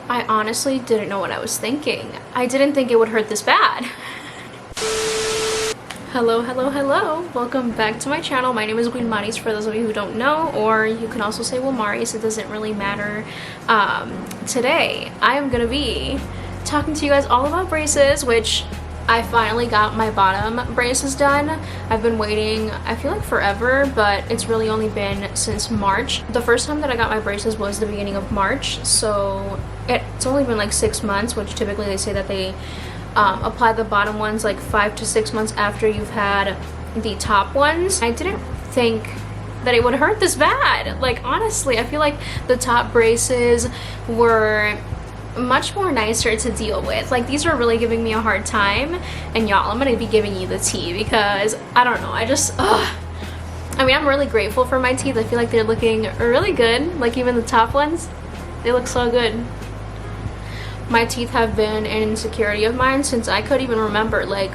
I honestly didn't know what I was thinking. I didn't think it would hurt this bad. Hello, hello, hello. Welcome back to my channel. My name is Maris for those of you who don't know, or you can also say Maris, it doesn't really matter. Today, I am gonna be talking to you guys all about braces, which I finally got my bottom braces done. I've been waiting, I feel like forever, but it's really only been since March. The first time that I got my braces was the beginning of March, so it's only been like 6 months, which typically they say that they apply the bottom ones like 5 to 6 months after you've had the top ones. I didn't think that it would hurt this bad. Like, honestly, I feel like the top braces were much more nicer to deal with. Like, these were really giving me a hard time, and y'all, I'm gonna be giving you the tea because I don't know, I mean, I'm really grateful for my teeth. I feel like they're looking really good. Like, even the top ones, they look so good. My teeth have been an insecurity of mine since I could even remember. Like,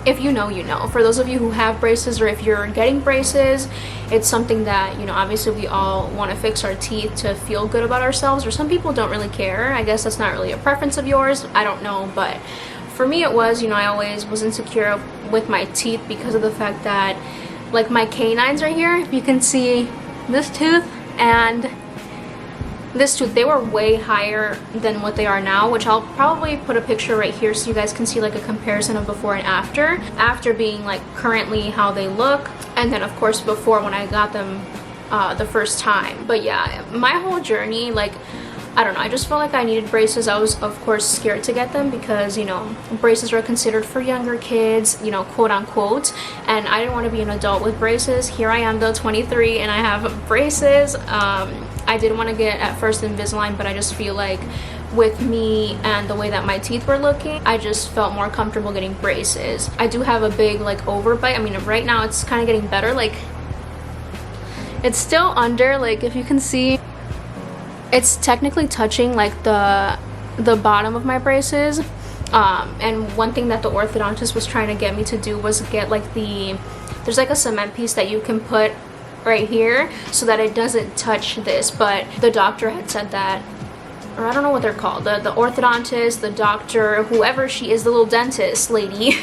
if you know, you know. For those of you who have braces, or if you're getting braces, it's something that, you know, obviously we all want to fix our teeth to feel good about ourselves, or some people don't really care. I guess that's not really a preference of yours, I don't know, but for me it was. You know, I always was insecure with my teeth because of the fact that, like, my canines right here, you can see this tooth and this tooth, they were way higher than what they are now, which I'll probably put a picture right here so you guys can see like a comparison of before and after being like currently how they look, and then of course before when I got them the first time. But yeah, my whole journey, like, I don't know, I just felt like I needed braces. I was of course scared to get them because, you know, braces are considered for younger kids, you know, quote unquote, and I didn't want to be an adult with braces. Here I am though, 23, and I have braces. I did want to get at first Invisalign, but I just feel like with me and the way that my teeth were looking, I just felt more comfortable getting braces. I do have a big like overbite. I mean, right now it's kind of getting better. Like, it's still under, like, if you can see, it's technically touching like the bottom of my braces. And one thing that the orthodontist was trying to get me to do was get like there's like a cement piece that you can put right here so that it doesn't touch this, but the doctor had said that, or I don't know what they're called, the orthodontist, the doctor, whoever she is, the little dentist lady,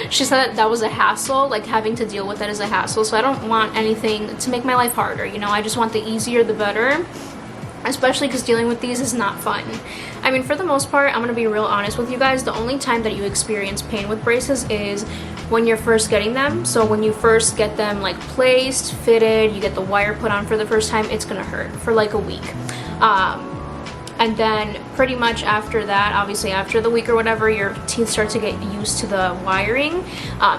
she said that was a hassle. Like, having to deal with that is a hassle, so I don't want anything to make my life harder, you know. I just want the easier the better, especially because dealing with these is not fun. I mean, for the most part, I'm gonna be real honest with you guys, the only time that you experience pain with braces is when you're first getting them. So when you first get them like placed, fitted, you get the wire put on for the first time, it's gonna hurt for like a week. And then pretty much after that, obviously after the week or whatever, your teeth start to get used to the wiring.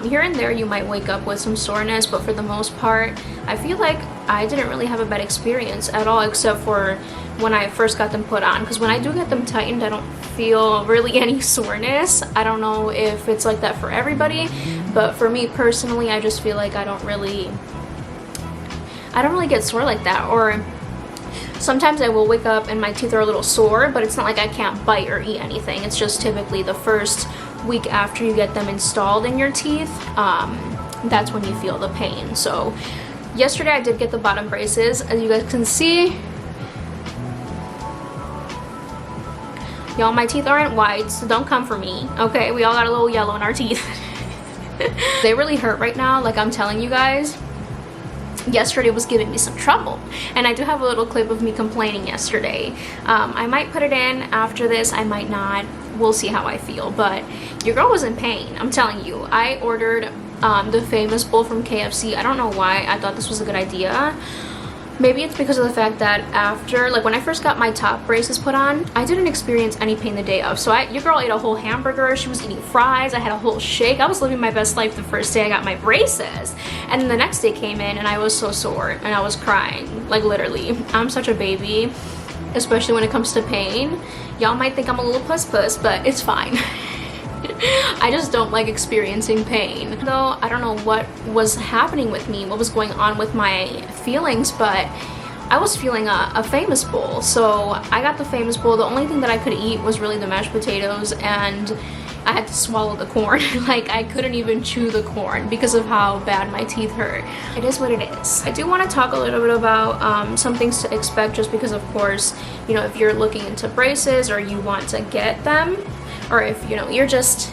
Here and there you might wake up with some soreness, but for the most part, I feel like I didn't really have a bad experience at all, except for when I first got them put on, because when I do get them tightened, I don't feel really any soreness. I don't know if it's like that for everybody, but for me personally, I just feel like I don't really get sore like that. Or sometimes I will wake up and my teeth are a little sore, but it's not like I can't bite or eat anything. It's just typically the first week after you get them installed in your teeth, that's when you feel the pain. So yesterday I did get the bottom braces. As you guys can see, y'all, my teeth aren't white, so don't come for me, okay? We all got a little yellow in our teeth. They really hurt right now, like, I'm telling you guys. Yesterday was giving me some trouble, and I do have a little clip of me complaining yesterday. I might put it in after this, I might not, we'll see how I feel, but your girl was in pain, I'm telling you. I ordered the famous bowl from KFC. I don't know why I thought this was a good idea. Maybe it's because of the fact that after, like, when I first got my top braces put on, I didn't experience any pain the day of. So your girl ate a whole hamburger, she was eating fries, I had a whole shake. I was living my best life the first day I got my braces. And then the next day came in and I was so sore and I was crying, like, literally. I'm such a baby, especially when it comes to pain. Y'all might think I'm a little puss, but it's fine. I just don't like experiencing pain. Though I don't know what was happening with me, what was going on with my feelings, but I was feeling a famous bowl. So I got the famous bowl. The only thing that I could eat was really the mashed potatoes, and I had to swallow the corn. Like, I couldn't even chew the corn because of how bad my teeth hurt. It is what it is. I do want to talk a little bit about some things to expect, just because, of course, you know, if you're looking into braces or you want to get them, or if, you know, you're just,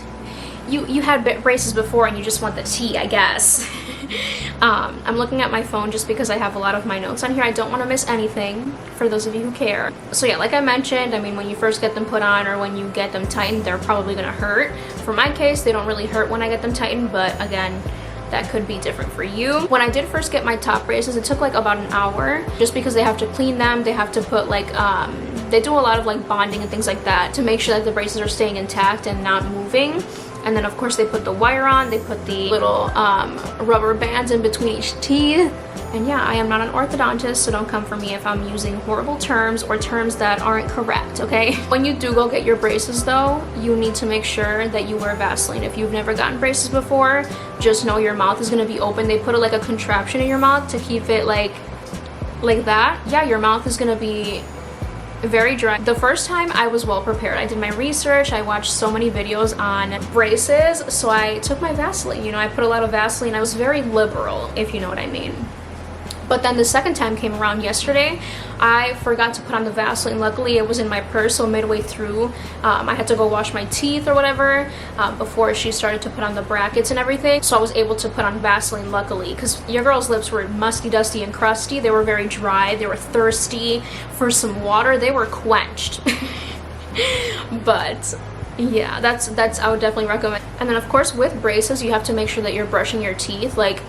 you had braces before and you just want the tea, I guess. I'm looking at my phone just because I have a lot of my notes on here. I don't want to miss anything for those of you who care. So yeah, like I mentioned, I mean, when you first get them put on or when you get them tightened, they're probably gonna hurt. For my case, they don't really hurt when I get them tightened, but again, that could be different for you. When I did first get my top braces, it took like about an hour, just because they have to clean them. They have to put like they do a lot of like bonding and things like that to make sure that the braces are staying intact and not moving. And then of course they put the wire on, they put the little rubber bands in between each teeth. And yeah, I am not an orthodontist, so don't come for me if I'm using horrible terms or terms that aren't correct, okay? When you do go get your braces though, you need to make sure that you wear Vaseline. If you've never gotten braces before, just know your mouth is gonna be open. They put like a contraption in your mouth to keep it like that. Yeah, your mouth is gonna be very dry. The first time I was well prepared. I did my research, I watched so many videos on braces, so I took my Vaseline. You know, I put a lot of Vaseline. I was very liberal, if you know what I mean. But then the second time came around yesterday, I forgot to put on the Vaseline. Luckily it was in my purse, so midway through I had to go wash my teeth or whatever before she started to put on the brackets and everything, so I was able to put on Vaseline, luckily, because your girl's lips were musty, dusty, and crusty. They were very dry, they were thirsty for some water, they were quenched. But yeah, that's I would definitely recommend. And then of course with braces, you have to make sure that you're brushing your teeth. Like,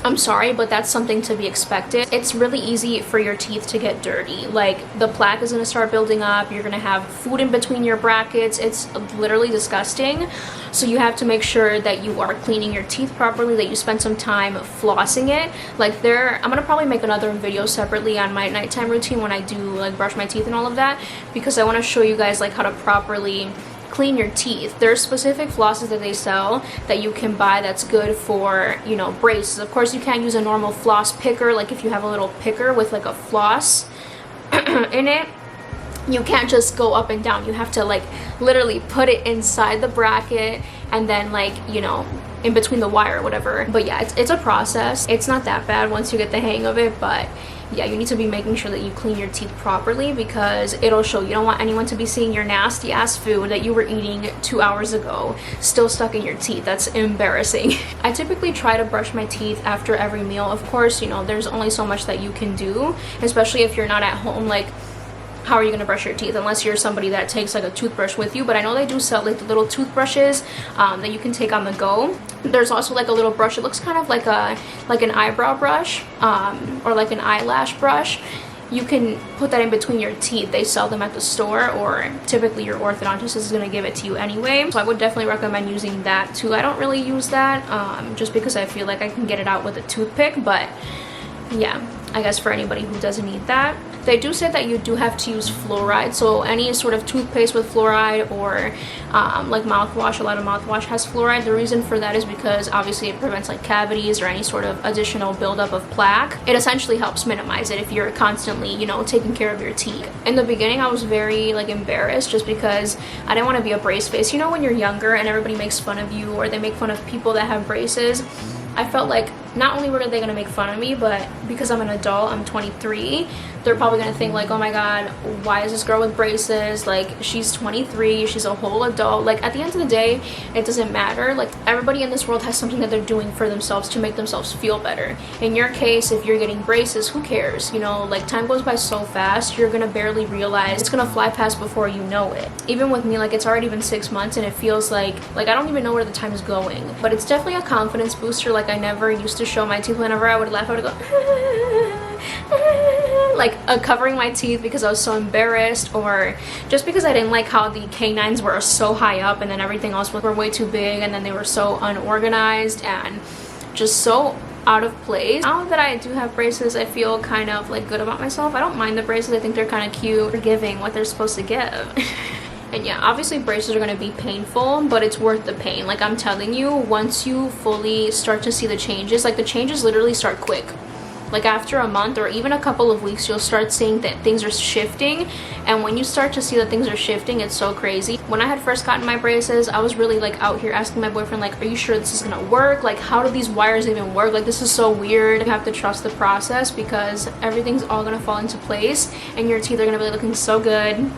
I'm sorry, but that's something to be expected. It's really easy for your teeth to get dirty. Like, the plaque is gonna start building up, you're gonna have food in between your brackets. It's literally disgusting. So you have to make sure that you are cleaning your teeth properly, that you spend some time flossing it. Like, I'm gonna probably make another video separately on my nighttime routine when I do like brush my teeth and all of that, because I want to show you guys like how to properly clean your teeth. There's specific flosses that they sell that you can buy that's good for, you know, braces. Of course, you can't use a normal floss picker. Like, if you have a little picker with like a floss in it, you can't just go up and down. You have to like literally put it inside the bracket and then, like, you know, in between the wire or whatever. But yeah, it's a process. It's not that bad once you get the hang of it, but yeah, you need to be making sure that you clean your teeth properly, because it'll show. You don't want anyone to be seeing your nasty ass food that you were eating 2 hours ago still stuck in your teeth. That's embarrassing. I typically try to brush my teeth after every meal. Of course, you know, there's only so much that you can do, especially if you're not at home. Like, how are you going to brush your teeth unless you're somebody that takes like a toothbrush with you? But I know they do sell like the little toothbrushes that you can take on the go. There's also like a little brush. It looks kind of like an eyebrow brush or like an eyelash brush. You can put that in between your teeth. They sell them at the store, or typically your orthodontist is going to give it to you anyway. So I would definitely recommend using that too. I don't really use that just because I feel like I can get it out with a toothpick, but yeah, I guess for anybody who doesn't need that. They do say that you do have to use fluoride, so any sort of toothpaste with fluoride or like mouthwash, a lot of mouthwash has fluoride. The reason for that is because obviously it prevents like cavities or any sort of additional buildup of plaque. It essentially helps minimize it if you're constantly, you know, taking care of your teeth. In the beginning, I was very like embarrassed just because I didn't want to be a brace face. You know, when you're younger and everybody makes fun of you or they make fun of people that have braces, I felt like not only were they gonna make fun of me, but because I'm an adult, I'm 23, they're probably gonna think like, oh my god, why is this girl with braces? Like, she's 23, she's a whole adult. Like, at the end of the day, it doesn't matter. Like, everybody in this world has something that they're doing for themselves to make themselves feel better. In your case, if you're getting braces, who cares? You know, like, time goes by so fast, you're gonna barely realize. It's gonna fly past before you know it. Even with me, like, it's already been 6 months and it feels like I don't even know where the time is going. But it's definitely a confidence booster. Like, I never used to show my teeth. Whenever I would laugh, I would go like covering my teeth because I was so embarrassed, or just because I didn't like how the canines were so high up and then everything else were way too big, and then they were so unorganized and just so out of place. Now that I do have braces, I feel kind of like good about myself. I don't mind the braces. I think they're kind of cute. They're giving what they're supposed to give. And yeah, obviously braces are going to be painful, but it's worth the pain. Like, I'm telling you, once you fully start to see the changes, like, the changes literally start quick. Like after a month or even a couple of weeks, you'll start seeing that things are shifting. And when you start to see that things are shifting, it's so crazy. When I had first gotten my braces, I was really like out here asking my boyfriend, like, are you sure this is gonna work? Like, how do these wires even work? Like, this is so weird. You have to trust the process because everything's all gonna fall into place and your teeth are gonna be looking so good.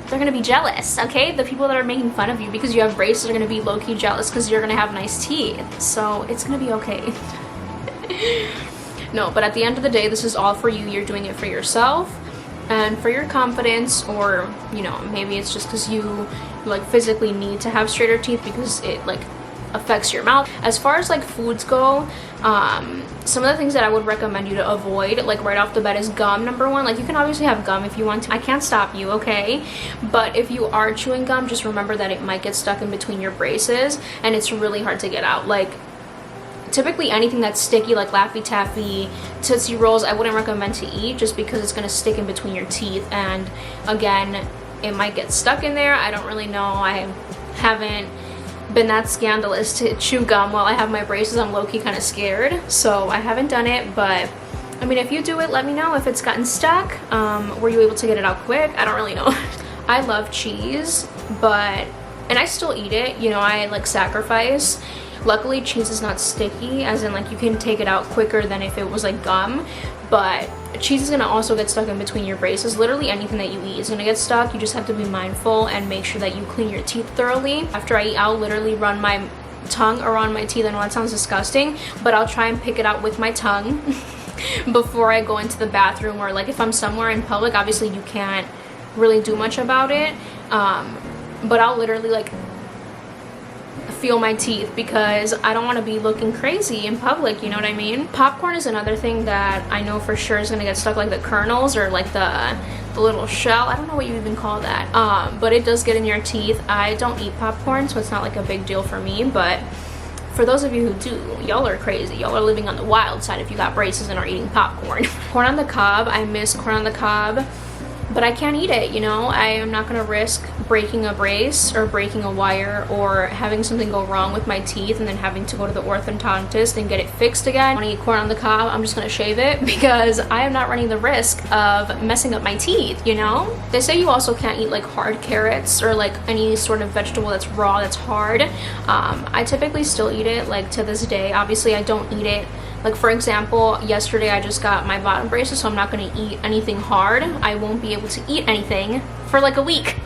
They're gonna be jealous, okay? The people that are making fun of you because you have braces are gonna be low-key jealous because you're gonna have nice teeth. So it's gonna be okay. No, but at the end of the day, this is all for you. You're doing it for yourself and for your confidence, or, you know, maybe it's just because you like physically need to have straighter teeth because it like affects your mouth. As far as like foods go, some of the things that I would recommend you to avoid, like right off the bat, is gum. Number one, like you can obviously have gum if you want to. I can't stop you, okay? But if you are chewing gum, just remember that it might get stuck in between your braces and it's really hard to get out. Like typically anything that's sticky, like Laffy Taffy, Tootsie Rolls, I wouldn't recommend to eat just because it's gonna stick in between your teeth, and again, it might get stuck in there. I don't really know. I haven't been that scandalous to chew gum while I have my braces. I'm low-key kind of scared, so I haven't done it. But I mean, if you do it, let me know if it's gotten stuck. Were you able to get it out quick? I don't really know. I love cheese, and I still eat it, you know, I like sacrifice. Luckily, cheese is not sticky, as in like you can take it out quicker than if it was like gum, but cheese is gonna also get stuck in between your braces. Literally anything that you eat is gonna get stuck. You just have to be mindful and make sure that you clean your teeth thoroughly. After I eat, I'll literally run my tongue around my teeth. I know that sounds disgusting, but I'll try and pick it out with my tongue before I go into the bathroom, or like if I'm somewhere in public, obviously you can't really do much about it, but I'll literally like feel my teeth because I don't want to be looking crazy in public, you know what I mean? Popcorn is another thing that I know for sure is going to get stuck, like the kernels or like the little shell. I don't know what you even call that, but it does get in your teeth. I don't eat popcorn, so it's not like a big deal for me, but for those of you who do, y'all are crazy. Y'all are living on the wild side if you got braces and are eating popcorn. Corn on the cob, I miss corn on the cob, but I can't eat it, you know? I am not gonna risk breaking a brace or breaking a wire or having something go wrong with my teeth and then having to go to the orthodontist and get it fixed again. When I eat corn on the cob, I'm just gonna shave it because I am not running the risk of messing up my teeth, you know? They say you also can't eat like hard carrots or like any sort of vegetable that's raw, that's hard. I typically still eat it, like to this day. Obviously, I don't eat it. Like for example, yesterday I just got my bottom braces, so I'm not gonna eat anything hard. I won't be able to eat anything for like a week.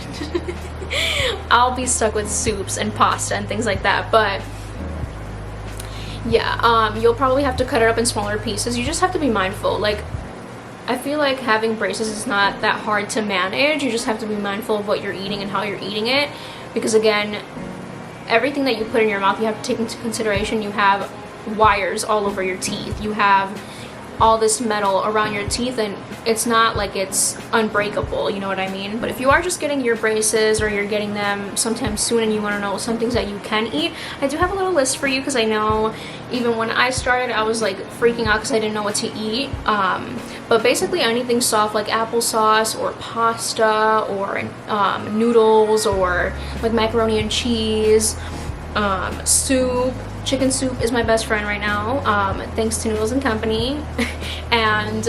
I'll be stuck with soups and pasta and things like that. But yeah, you'll probably have to cut it up in smaller pieces. You just have to be mindful. Like, I feel like having braces is not that hard to manage. You just have to be mindful of what you're eating and how you're eating it, because again, everything that you put in your mouth, you have to take into consideration. You have wires all over your teeth, you have all this metal around your teeth, and it's not like it's unbreakable, you know what I mean? But if you are just getting your braces or you're getting them sometime soon and you want to know some things that you can eat, I do have a little list for you, because I know even when I started I was like freaking out because I didn't know what to eat. But basically anything soft like applesauce or pasta or noodles or like macaroni and cheese, soup. Chicken soup is my best friend right now, thanks to Noodles and Company and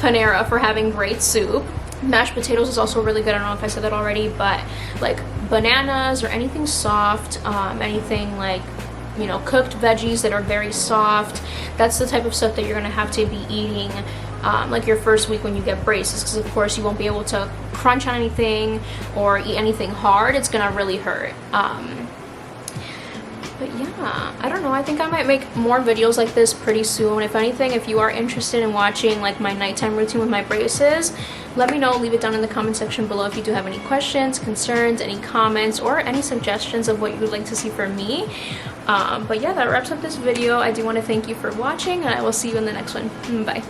Panera for having great soup. Mashed potatoes is also really good. I don't know if I said that already, but like bananas or anything soft, anything like, you know, cooked veggies that are very soft, that's the type of stuff that you're gonna have to be eating like your first week when you get braces, because of course you won't be able to crunch on anything or eat anything hard. It's gonna really hurt. But yeah, I don't know, I think I might make more videos like this pretty soon. If anything, if you are interested in watching like my nighttime routine with my braces, let me know. Leave it down in the comment section below if you do have any questions, concerns, any comments, or any suggestions of what you would like to see from me. But yeah, that wraps up this video. I do want to thank you for watching, and I will see you in the next one. Bye.